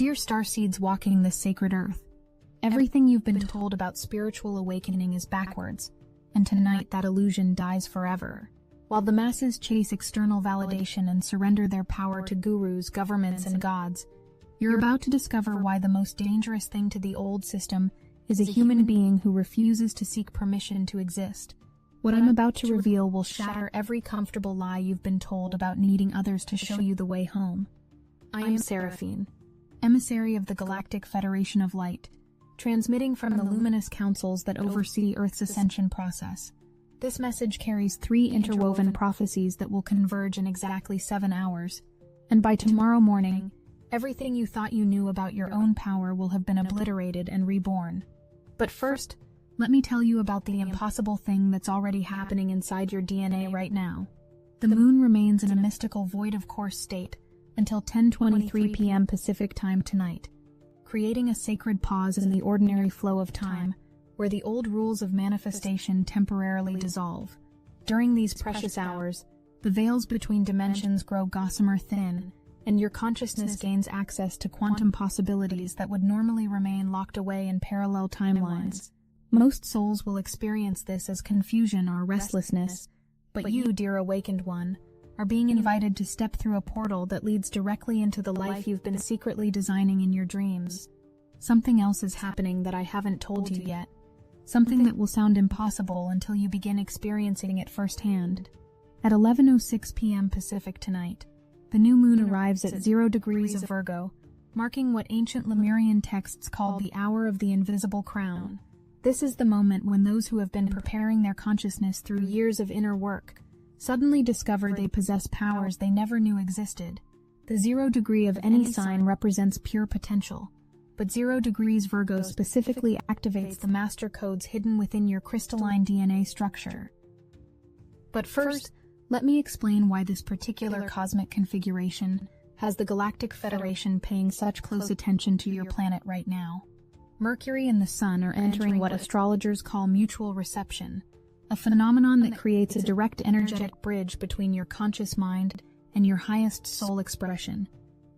Dear Starseeds walking this sacred earth, everything you've been told about spiritual awakening is backwards, and tonight that illusion dies forever. While the masses chase external validation and surrender their power to gurus, governments, and gods, you're about to discover why the most dangerous thing to the old system is a human being who refuses to seek permission to exist. What I'm about to reveal will shatter every comfortable lie you've been told about needing others to show you the way home. I am Seraphine, emissary of the Galactic Federation of Light, transmitting from the luminous councils that oversee Earth's ascension process. This message carries 3 interwoven prophecies that will converge in exactly 7 hours, and by tomorrow morning, everything you thought you knew about your own power will have been obliterated and reborn. But first, let me tell you about the impossible thing that's already happening inside your DNA right now. The moon remains in a mystical void of course state until 10:23 p.m. Pacific time tonight, creating a sacred pause in the ordinary flow of time where the old rules of manifestation temporarily dissolve. During these precious hours, the veils between dimensions grow gossamer thin, and your consciousness gains access to quantum possibilities that would normally remain locked away in parallel timelines. Most souls will experience this as confusion or restlessness, but you, dear awakened one, are being invited to step through a portal that leads directly into the life you've been secretly designing in your dreams. Something else is happening that I haven't told you yet. Something that will sound impossible until you begin experiencing it firsthand. At 11:06 p.m. Pacific tonight, the new moon arrives at 0 degrees of Virgo, marking what ancient Lemurian texts called the hour of the invisible crown. This is the moment when those who have been preparing their consciousness through years of inner work suddenly discover they possess powers they never knew existed. The 0 degree of any sign represents pure potential, but 0 degrees Virgo specifically activates the master codes hidden within your crystalline DNA structure. But first, let me explain why this particular cosmic configuration has the Galactic Federation paying such close attention to your planet right now. Mercury and the Sun are entering what astrologers call mutual reception, a phenomenon that creates a direct energetic bridge between your conscious mind and your highest soul expression.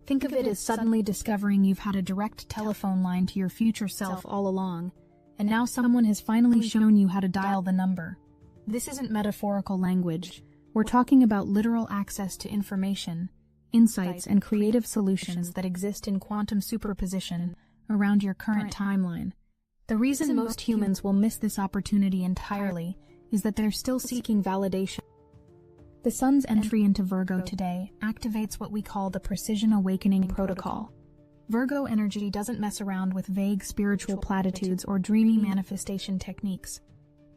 Think of it as suddenly discovering you've had a direct telephone line to your future self all along, and now someone has finally shown you how to dial the number. This isn't metaphorical language. We're talking about literal access to information, insights, and creative solutions that exist in quantum superposition around your current timeline. The reason most humans will miss this opportunity entirely is that they're still seeking validation. The Sun's entry into Virgo today activates what we call the Precision Awakening Protocol. Virgo energy doesn't mess around with vague spiritual platitudes or dreamy manifestation techniques.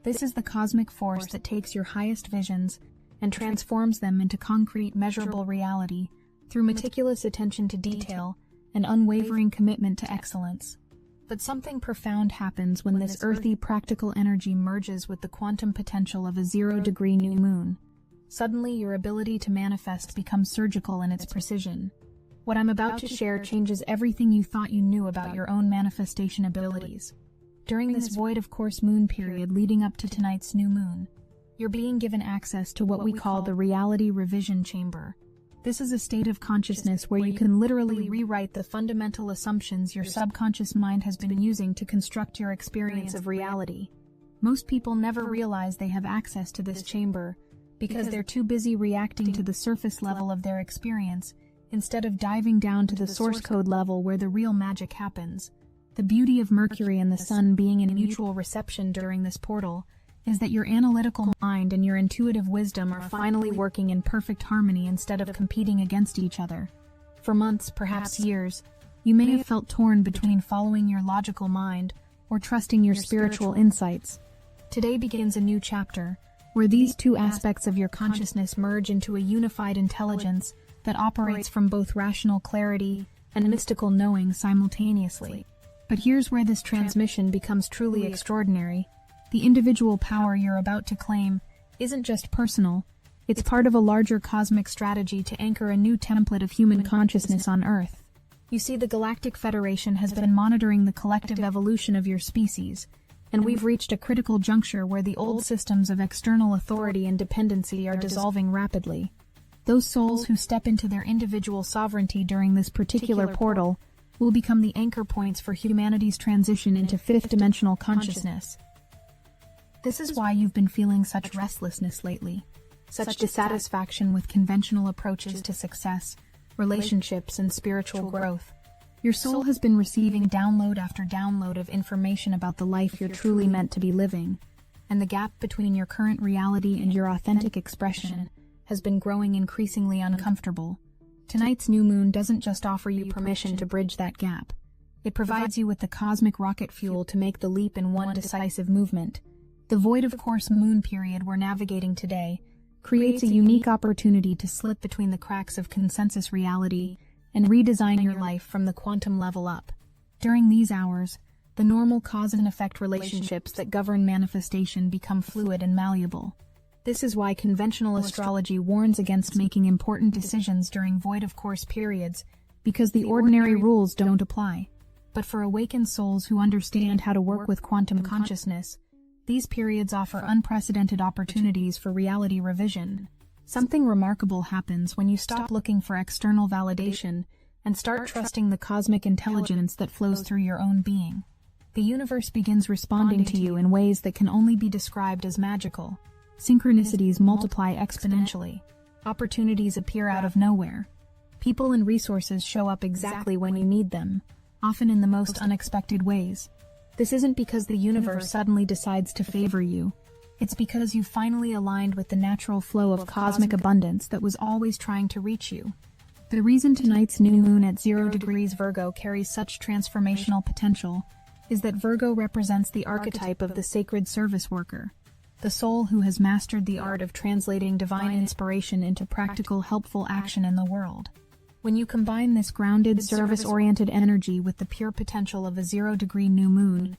This is the cosmic force that takes your highest visions and transforms them into concrete, measurable reality through meticulous attention to detail and unwavering commitment to excellence. But something profound happens when this earthy, practical energy merges with the quantum potential of a 0 degree new moon. Suddenly, your ability to manifest becomes surgical in its precision. What I'm about to share changes everything you thought you knew about your own manifestation abilities. During this void of course moon period leading up to tonight's new moon, you're being given access to what we call the reality revision chamber. This is a state of consciousness where you can literally rewrite the fundamental assumptions your subconscious mind has been using to construct your experience of reality. Most people never realize they have access to this chamber because they're too busy reacting to the surface level of their experience instead of diving down to the source code level where the real magic happens. The beauty of Mercury and the Sun being in mutual reception during this portal is that your analytical mind and your intuitive wisdom are finally working in perfect harmony instead of competing against each other. For months, perhaps years, you may have felt torn between following your logical mind or trusting your spiritual insights. Today begins a new chapter, where these two aspects of your consciousness merge into a unified intelligence that operates from both rational clarity and mystical knowing simultaneously. But here's where this transmission becomes truly extraordinary. The individual power you're about to claim isn't just personal, it's part of a larger cosmic strategy to anchor a new template of human consciousness on Earth. You see, the Galactic Federation has been monitoring the collective evolution of your species, and we've reached a critical juncture where the old systems of external authority and dependency are dissolving rapidly. Those souls who step into their individual sovereignty during this particular portal will become the anchor points for humanity's transition into fifth-dimensional consciousness. This is why you've been feeling such restlessness lately, such dissatisfaction with conventional approaches to success, relationships, and spiritual growth. Your soul has been receiving download after download of information about the life you're truly meant to be living, and the gap between your current reality and your authentic expression has been growing increasingly uncomfortable. Tonight's new moon doesn't just offer you permission to bridge that gap. It provides you with the cosmic rocket fuel to make the leap in one decisive movement. The void of course moon period we're navigating today creates a unique opportunity to slip between the cracks of consensus reality and redesign your life from the quantum level up. During these hours, the normal cause and effect relationships that govern manifestation become fluid and malleable. This is why conventional astrology warns against making important decisions during void of course periods, because the ordinary rules don't apply. But for awakened souls who understand how to work with quantum consciousness, these periods offer unprecedented opportunities for reality revision. Something remarkable happens when you stop looking for external validation and start trusting the cosmic intelligence that flows through your own being. The universe begins responding to you in ways that can only be described as magical. Synchronicities multiply exponentially. Opportunities appear out of nowhere. People and resources show up exactly when you need them, often in the most unexpected ways. This isn't because the universe suddenly decides to favor you. It's because you've finally aligned with the natural flow of cosmic abundance that was always trying to reach you. The reason tonight's new moon at 0 degrees Virgo carries such transformational potential is that Virgo represents the archetype of the sacred service worker, the soul who has mastered the art of translating divine inspiration into practical, helpful action in the world. When you combine this grounded, service-oriented energy with the pure potential of a 0-degree new moon,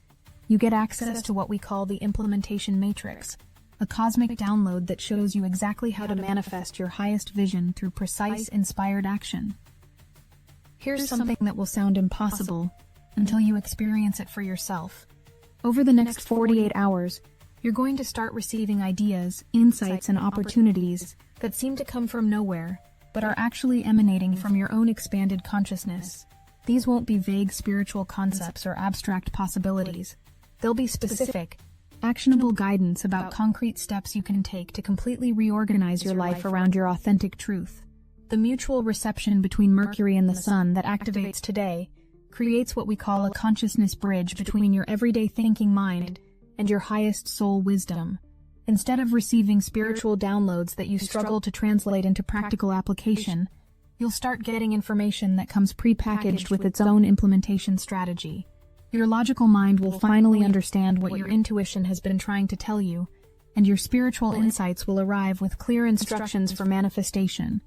you get access to what we call the implementation matrix, a cosmic download that shows you exactly how to manifest your highest vision through precise, inspired action. Here's something that will sound impossible until you experience it for yourself. Over the next 48 hours, you're going to start receiving ideas, insights, and opportunities that seem to come from nowhere, but are actually emanating from your own expanded consciousness. These won't be vague spiritual concepts or abstract possibilities. They'll be specific, actionable guidance about concrete steps you can take to completely reorganize your life around your authentic truth. The mutual reception between Mercury and the Sun that activates today creates what we call a consciousness bridge between your everyday thinking mind and your highest soul wisdom. Instead of receiving spiritual downloads that you struggle to translate into practical application, you'll start getting information that comes pre-packaged with its own implementation strategy. Your logical mind will finally understand what your intuition has been trying to tell you, and your spiritual insights will arrive with clear instructions for manifestation.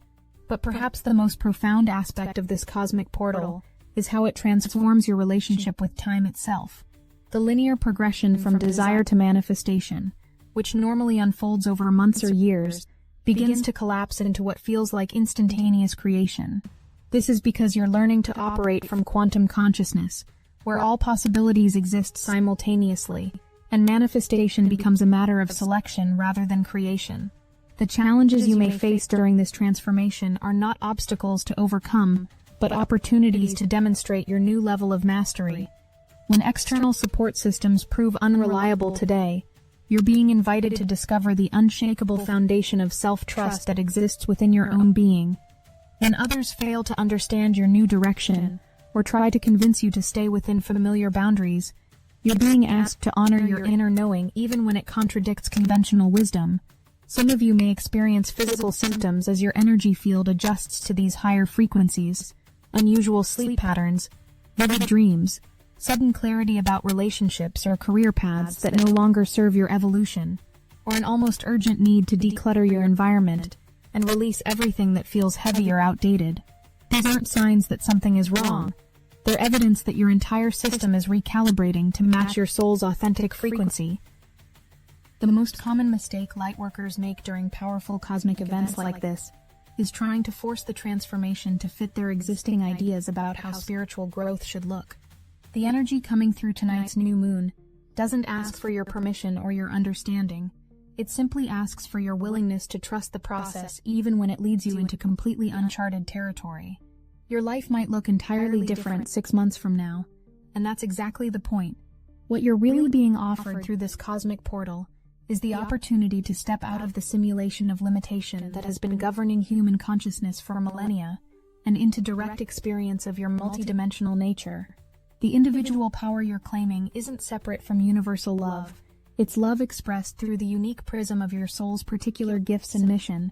But perhaps the most profound aspect of this cosmic portal is how it transforms your relationship with time itself. The linear progression from desire to manifestation, which normally unfolds over months or years, begins to collapse into what feels like instantaneous creation. This is because you're learning to operate from quantum consciousness, where all possibilities exist simultaneously, and manifestation becomes a matter of selection rather than creation. The challenges you may face during this transformation are not obstacles to overcome, but opportunities to demonstrate your new level of mastery. When external support systems prove unreliable today, you're being invited to discover the unshakable foundation of self-trust that exists within your own being. When others fail to understand your new direction, or try to convince you to stay within familiar boundaries, you're being asked to honor your inner knowing even when it contradicts conventional wisdom. Some of you may experience physical symptoms as your energy field adjusts to these higher frequencies: unusual sleep patterns, vivid dreams, sudden clarity about relationships or career paths that no longer serve your evolution, or an almost urgent need to declutter your environment and release everything that feels heavy or outdated. These aren't signs that something is wrong. They're evidence that your entire system is recalibrating to match your soul's authentic frequency. The most common mistake lightworkers make during powerful cosmic events like this is trying to force the transformation to fit their existing ideas about how spiritual growth should look. The energy coming through tonight's new moon doesn't ask for your permission or your understanding. It simply asks for your willingness to trust the process even when it leads you into completely uncharted territory. Your life might look entirely different 6 months from now, and that's exactly the point. What you're really being offered through this cosmic portal is the opportunity to step out of the simulation of limitation that has been governing human consciousness for millennia and into direct experience of your multidimensional nature. The individual power you're claiming isn't separate from universal love. It's love expressed through the unique prism of your soul's particular gifts and mission.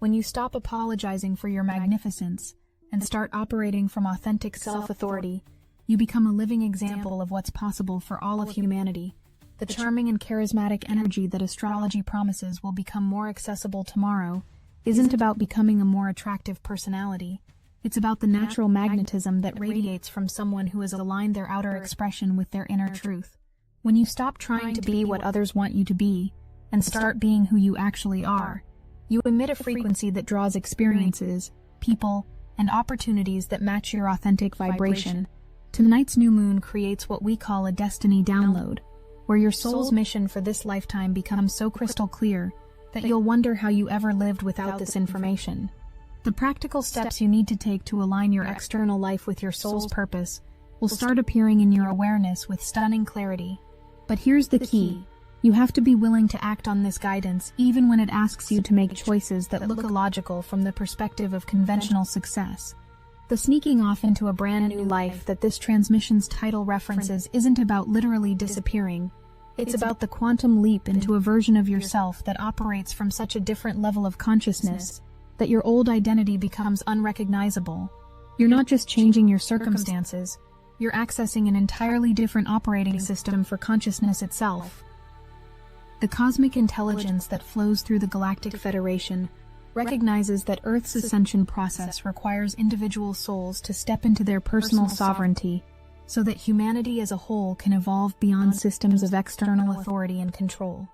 When you stop apologizing for your magnificence and start operating from authentic self-authority, you become a living example of what's possible for all of humanity. The charming and charismatic energy that astrology promises will become more accessible tomorrow isn't about becoming a more attractive personality. It's about the natural magnetism that radiates from someone who has aligned their outer expression with their inner truth. When you stop trying to be what others want you to be and start being who you actually are, you emit a frequency that draws experiences, people, and opportunities that match your authentic vibration. Tonight's new moon creates what we call a destiny download, where your soul's mission for this lifetime becomes so crystal clear that you'll wonder how you ever lived without this information. The practical steps you need to take to align your external life with your soul's purpose will start appearing in your awareness with stunning clarity. But here's the key. You have to be willing to act on this guidance even when it asks you to make choices that look illogical from the perspective of conventional success. The sneaking off into a brand new life that this transmission's title references isn't about literally disappearing. It's about the quantum leap into a version of yourself that operates from such a different level of consciousness that your old identity becomes unrecognizable. You're not just changing your circumstances, you're accessing an entirely different operating system for consciousness itself. The cosmic intelligence that flows through the Galactic Federation recognizes that Earth's ascension process requires individual souls to step into their personal sovereignty so that humanity as a whole can evolve beyond systems of external authority and control.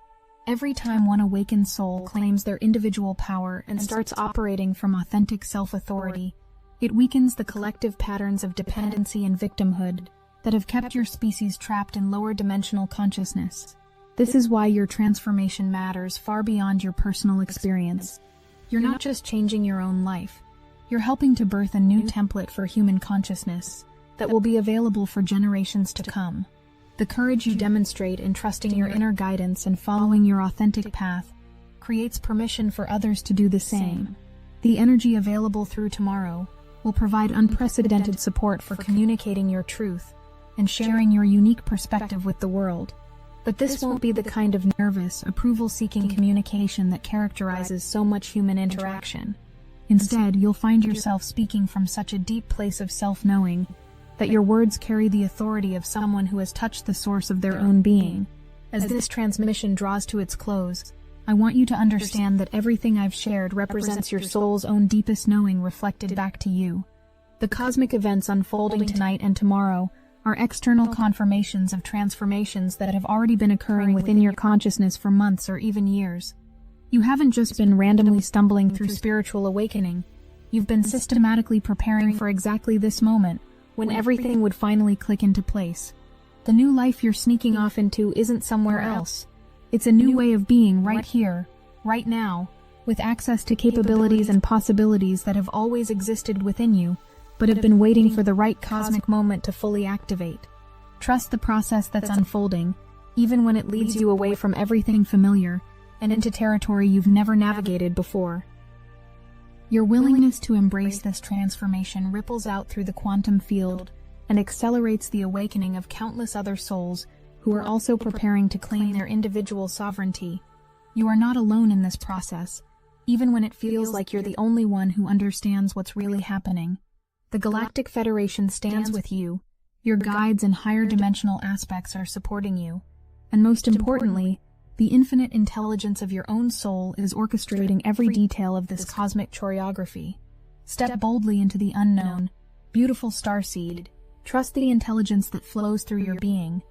Every time one awakened soul claims their individual power and starts operating from authentic self-authority, it weakens the collective patterns of dependency and victimhood that have kept your species trapped in lower dimensional consciousness. This is why your transformation matters far beyond your personal experience. You're not just changing your own life, you're helping to birth a new template for human consciousness that will be available for generations to come. The courage you demonstrate in trusting your inner guidance and following your authentic path creates permission for others to do the same. The energy available through tomorrow will provide unprecedented support for communicating your truth and sharing your unique perspective with the world. But this won't be the kind of nervous, approval-seeking communication that characterizes so much human interaction. Instead, you'll find yourself speaking from such a deep place of self-knowing that your words carry the authority of someone who has touched the source of their own being. As this transmission draws to its close, I want you to understand that everything I've shared represents your soul's own deepest knowing reflected back to you. The cosmic events unfolding tonight and tomorrow are external confirmations of transformations that have already been occurring within your consciousness for months or even years. You haven't just been randomly stumbling through spiritual awakening. You've been systematically preparing for exactly this moment, when everything would finally click into place. The new life you're sneaking off into isn't somewhere else. It's a new way of being right here, right now, with access to capabilities and possibilities that have always existed within you, but have been waiting for the right cosmic moment to fully activate. Trust the process that's unfolding, even when it leads you away from everything familiar and into territory you've never navigated before. Your willingness to embrace this transformation ripples out through the quantum field and accelerates the awakening of countless other souls who are also preparing to claim their individual sovereignty. You are not alone in this process, even when it feels like you're the only one who understands what's really happening. The Galactic Federation stands with you, your guides and higher dimensional aspects are supporting you, and most importantly, the infinite intelligence of your own soul is orchestrating every detail of this cosmic choreography. Step boldly into the unknown, beautiful starseed. Trust the intelligence that flows through your being.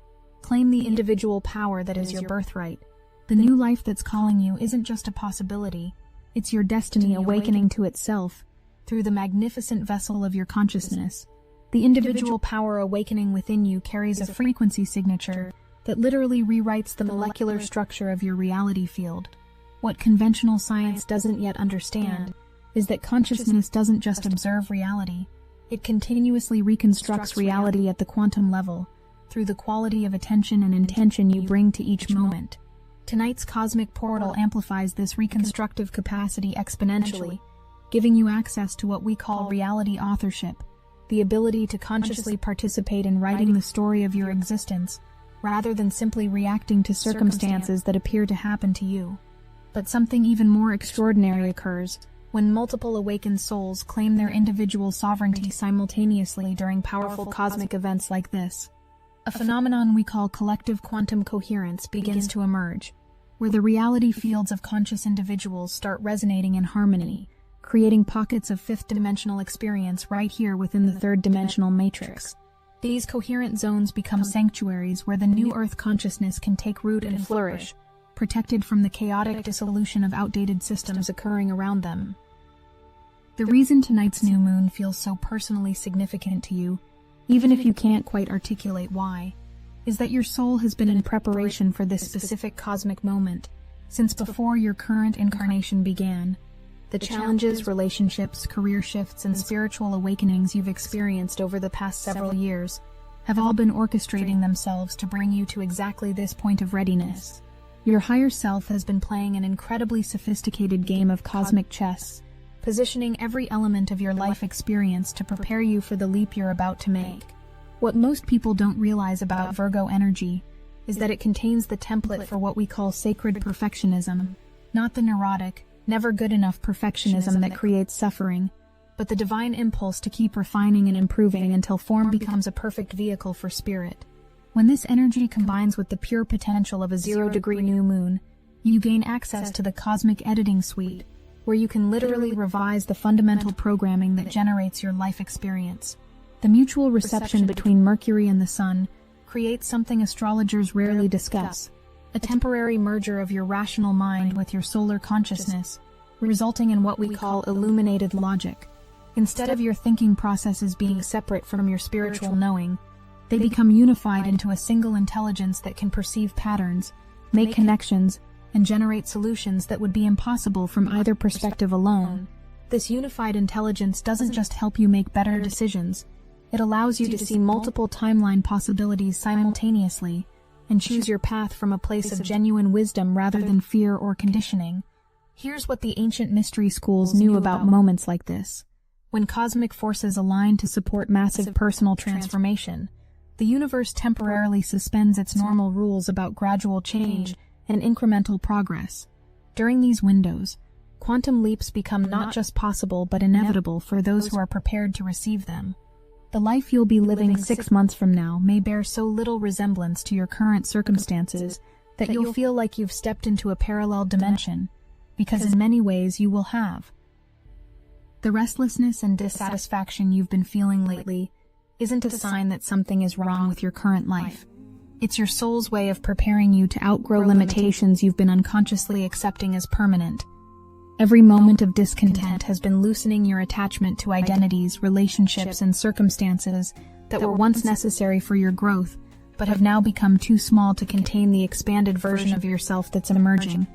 Claim the individual power that is your birthright. The new life that's calling you isn't just a possibility, it's your destiny awakening to itself through the magnificent vessel of your consciousness. The individual power awakening within you carries a frequency signature that literally rewrites the molecular structure of your reality field. What conventional science doesn't yet understand is that consciousness doesn't just observe reality, It continuously reconstructs reality at the quantum level, through the quality of attention and intention you bring to each moment. Tonight's cosmic portal amplifies this reconstructive capacity exponentially, giving you access to what we call reality authorship, the ability to consciously participate in writing the story of your existence, rather than simply reacting to circumstances that appear to happen to you. But something even more extraordinary occurs when multiple awakened souls claim their individual sovereignty simultaneously during powerful cosmic events like this. A phenomenon we call collective quantum coherence begins to emerge, where the reality fields of conscious individuals start resonating in harmony, creating pockets of fifth-dimensional experience right here within the third-dimensional matrix. These coherent zones become sanctuaries where the new Earth consciousness can take root and flourish, protected from the chaotic dissolution of outdated systems occurring around them. The reason tonight's new moon feels so personally significant to you, even if you can't quite articulate why, is that your soul has been in preparation for this specific cosmic moment since before your current incarnation began. The challenges, relationships, career shifts, and spiritual awakenings you've experienced over the past several years have all been orchestrating themselves to bring you to exactly this point of readiness. Your higher self has been playing an incredibly sophisticated game of cosmic chess, positioning every element of your life experience to prepare you for the leap you're about to make. What most people don't realize about Virgo energy is that it contains the template for what we call sacred perfectionism, not the neurotic, never good enough perfectionism that creates suffering, but the divine impulse to keep refining and improving until form becomes a perfect vehicle for spirit. When this energy combines with the pure potential of a 0-degree new moon, you gain access to the cosmic editing suite, where you can literally revise the fundamental programming that generates your life experience. The mutual reception between Mercury and the Sun creates something astrologers rarely discuss, a temporary merger of your rational mind with your solar consciousness, resulting in what we call illuminated logic. Instead of your thinking processes being separate from your spiritual knowing, they become unified into a single intelligence that can perceive patterns, make connections, and generate solutions that would be impossible from either perspective alone. This unified intelligence doesn't just help you make better decisions, it allows you to see multiple timeline possibilities simultaneously and choose your path from a place of genuine wisdom rather than fear or conditioning. Here's what the ancient mystery schools knew about moments like this. When cosmic forces align to support massive personal transformation, the universe temporarily suspends its normal rules about gradual change and incremental progress. During these windows, quantum leaps become not just possible but inevitable for those who are prepared to receive them. The life you'll be living 6 months from now may bear so little resemblance to your current circumstances that you'll feel like you've stepped into a parallel dimension, because in many ways you will have. The restlessness and dissatisfaction you've been feeling lately isn't a sign that something is wrong with your current life. It's your soul's way of preparing you to outgrow limitations you've been unconsciously accepting as permanent. Every moment of discontent has been loosening your attachment to identities, relationships, and circumstances that were once necessary for your growth, but have now become too small to contain the expanded version of yourself that's emerging.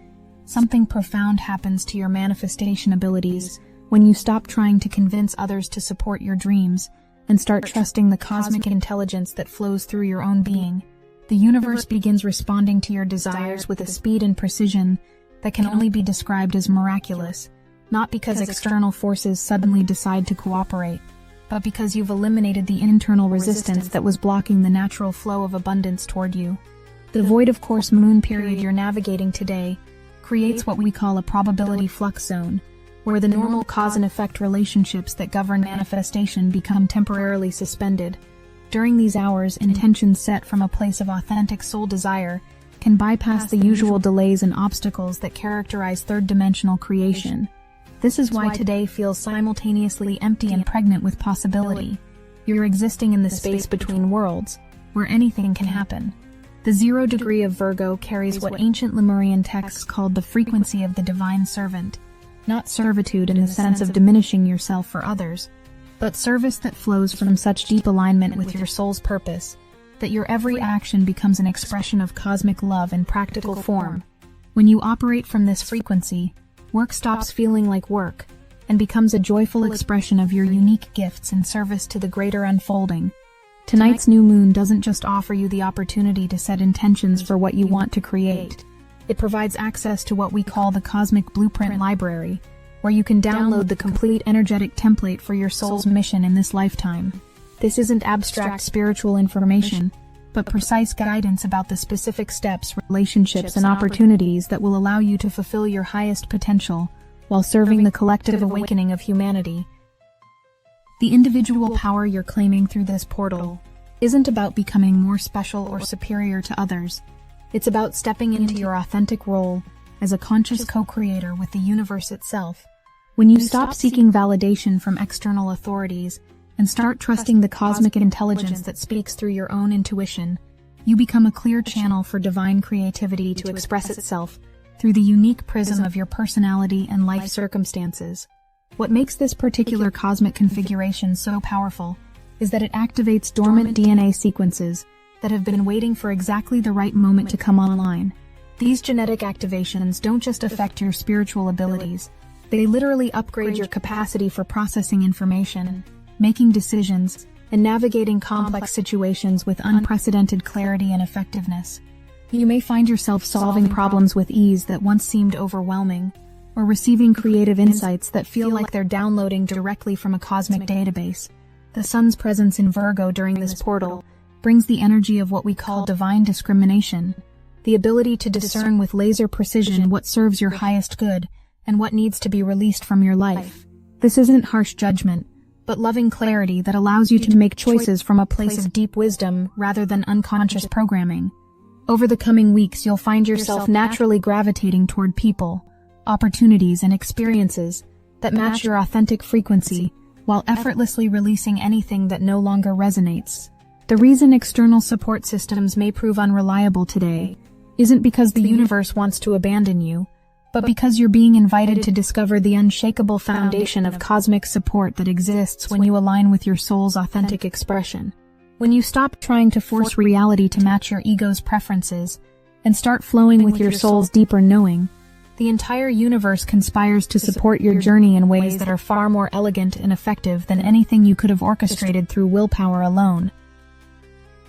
Something profound happens to your manifestation abilities when you stop trying to convince others to support your dreams and start trusting the cosmic intelligence that flows through your own being. The universe begins responding to your desires with a speed and precision that can only be described as miraculous, not because external forces suddenly decide to cooperate, but because you've eliminated the internal resistance that was blocking the natural flow of abundance toward you. The void of course moon period you're navigating today creates what we call a probability flux zone, where the normal cause and effect relationships that govern manifestation become temporarily suspended. During these hours, intentions set from a place of authentic soul desire can bypass the usual delays and obstacles that characterize third-dimensional creation. This is why today feels simultaneously empty and pregnant with possibility. You're existing in the space between worlds, where anything can happen. The 0 degree of Virgo carries what ancient Lemurian texts called the frequency of the divine servant, not servitude in the sense of diminishing yourself for others, but service that flows from such deep alignment with your soul's purpose that your every action becomes an expression of cosmic love in practical form. When you operate from this frequency, work stops feeling like work, and becomes a joyful expression of your unique gifts in service to the greater unfolding. Tonight's new moon doesn't just offer you the opportunity to set intentions for what you want to create. It provides access to what we call the Cosmic Blueprint Library, where you can download the complete energetic template for your soul's mission in this lifetime. This isn't abstract spiritual information, but precise guidance about the specific steps, relationships, and opportunities that will allow you to fulfill your highest potential while serving the collective awakening of humanity. The individual power you're claiming through this portal isn't about becoming more special or superior to others. It's about stepping into your authentic role as a conscious co-creator with the universe itself. When you stop seeking validation from external authorities and start trusting the cosmic intelligence that speaks through your own intuition, you become a clear channel for divine creativity to express itself through the unique prism of your personality and life circumstances. What makes this particular cosmic configuration so powerful is that it activates dormant DNA sequences that have been waiting for exactly the right moment to come online. These genetic activations don't just affect your spiritual abilities, they literally upgrade your capacity for processing information, making decisions, and navigating complex situations with unprecedented clarity and effectiveness. You may find yourself solving problems with ease that once seemed overwhelming, or receiving creative insights that feel like they're downloading directly from a cosmic database. The sun's presence in Virgo during this portal brings the energy of what we call divine discrimination, the ability to discern with laser precision what serves your highest good and what needs to be released from your life. This isn't harsh judgment, but loving clarity that allows you to make choices from a place of deep wisdom rather than unconscious programming. Over the coming weeks, you'll find yourself naturally gravitating toward people, opportunities, and experiences that match your authentic frequency, while effortlessly releasing anything that no longer resonates. The reason external support systems may prove unreliable today isn't because the universe wants to abandon you, but because you're being invited to discover the unshakable foundation of cosmic support that exists when you align with your soul's authentic expression. When you stop trying to force reality to match your ego's preferences and start flowing with your soul's deeper knowing, the entire universe conspires to support your journey in ways that are far more elegant and effective than anything you could have orchestrated through willpower alone.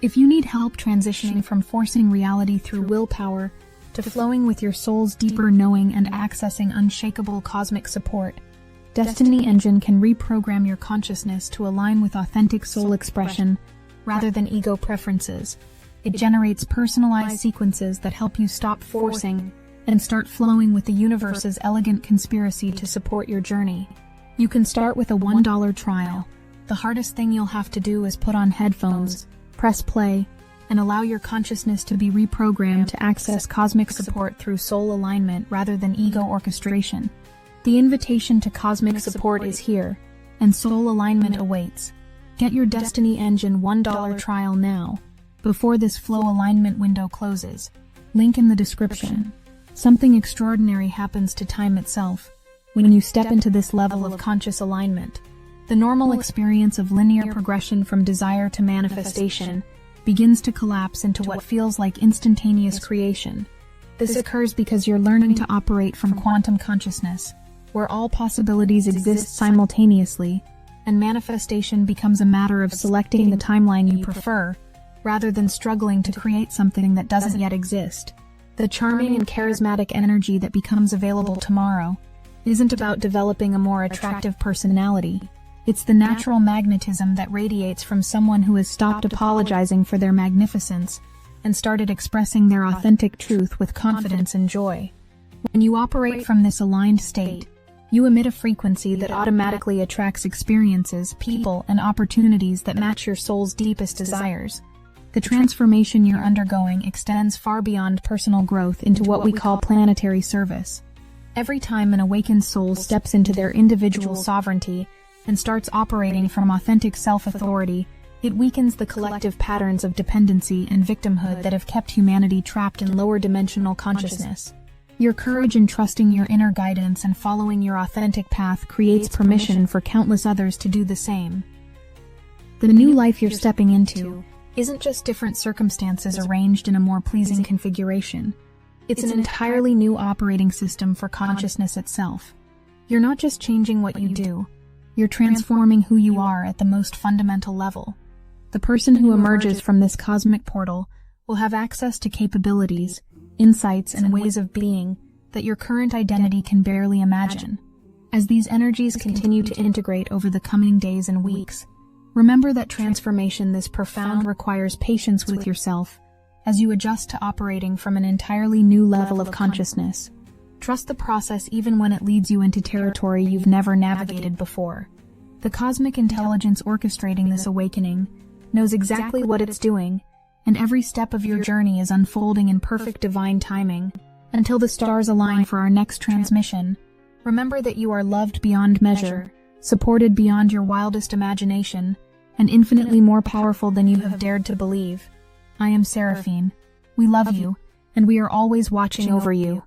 If you need help transitioning from forcing reality through willpower to flowing with your soul's deeper knowing and accessing unshakable cosmic support, Destiny Engine can reprogram your consciousness to align with authentic soul expression rather than ego preferences. It generates personalized sequences that help you stop forcing and start flowing with the universe's elegant conspiracy to support your journey. You can start with a $1 trial. The hardest thing you'll have to do is put on headphones, press play, and allow your consciousness to be reprogrammed to access cosmic support through soul alignment rather than ego orchestration. The invitation to cosmic support is here, and soul alignment awaits. Get your Destiny Engine $1 trial now, before this flow alignment window closes. Link in the description. Something extraordinary happens to time itself when you step into this level of conscious alignment. The normal experience of linear progression from desire to manifestation begins to collapse into what feels like instantaneous creation. This occurs because you're learning to operate from quantum consciousness, where all possibilities exist simultaneously, and manifestation becomes a matter of selecting the timeline you prefer, rather than struggling to create something that doesn't yet exist. The charming and charismatic energy that becomes available tomorrow isn't about developing a more attractive personality. It's the natural magnetism that radiates from someone who has stopped apologizing for their magnificence and started expressing their authentic truth with confidence and joy. When you operate from this aligned state, you emit a frequency that automatically attracts experiences, people, and opportunities that match your soul's deepest desires. The transformation you're undergoing extends far beyond personal growth into what we call planetary service. Every time an awakened soul steps into their individual sovereignty and starts operating from authentic self-authority, it weakens the collective patterns of dependency and victimhood that have kept humanity trapped in lower dimensional consciousness. Your courage in trusting your inner guidance and following your authentic path creates permission for countless others to do the same. The new life you're stepping into isn't just different circumstances arranged in a more pleasing configuration. It's an entirely new operating system for consciousness itself. You're not just changing what you do, you're transforming who you are at the most fundamental level. The person who emerges from this cosmic portal will have access to capabilities, insights, and ways of being that your current identity can barely imagine. As these energies continue to integrate over the coming days and weeks, remember that transformation this profound requires patience with yourself as you adjust to operating from an entirely new level of consciousness. Trust the process even when it leads you into territory you've never navigated before. The cosmic intelligence orchestrating this awakening knows exactly what it's doing, and every step of your journey is unfolding in perfect divine timing. Until the stars align for our next transmission, remember that you are loved beyond measure, supported beyond your wildest imagination, and infinitely more powerful than you have dared to believe. I am Seraphine. We love you, and we are always watching over you.